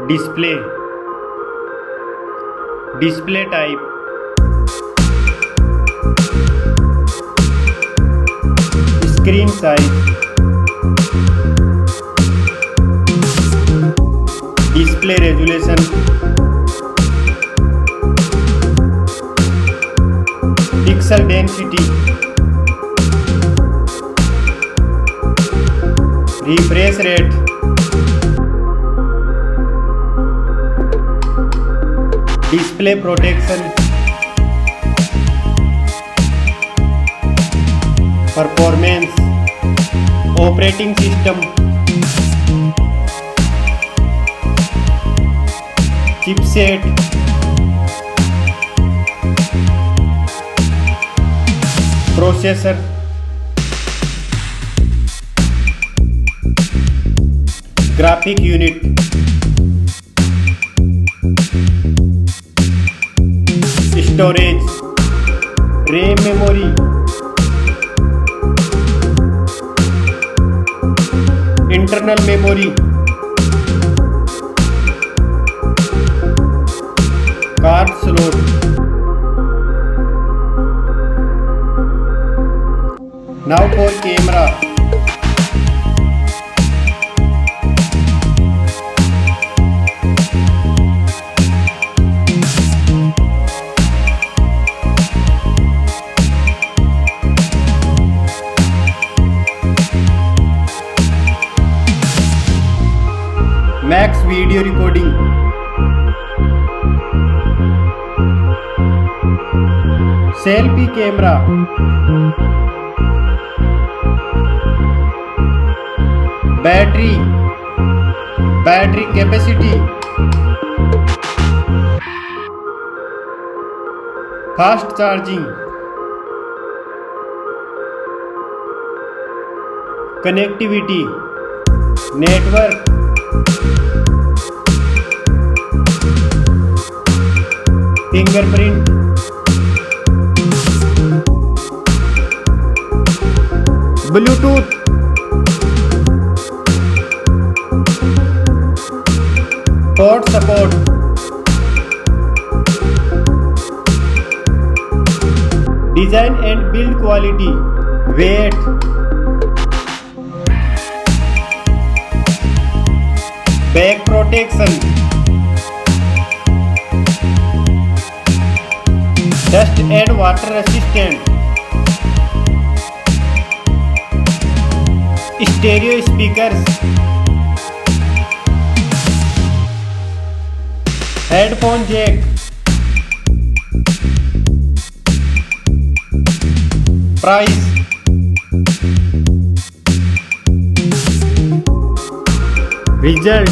display, display type, screen size, display resolution, pixel density, refresh rate, display protection, performance, operating system, chipset, processor, graphic unit, storage, RAM memory, internal memory, card slot, now for camera. Max video recording, selfie camera, battery capacity, fast charging, connectivity, network, fingerprint, Bluetooth, port support, design and build quality, weight, back protection, dust and water resistant, stereo speakers, headphone jack, price, result,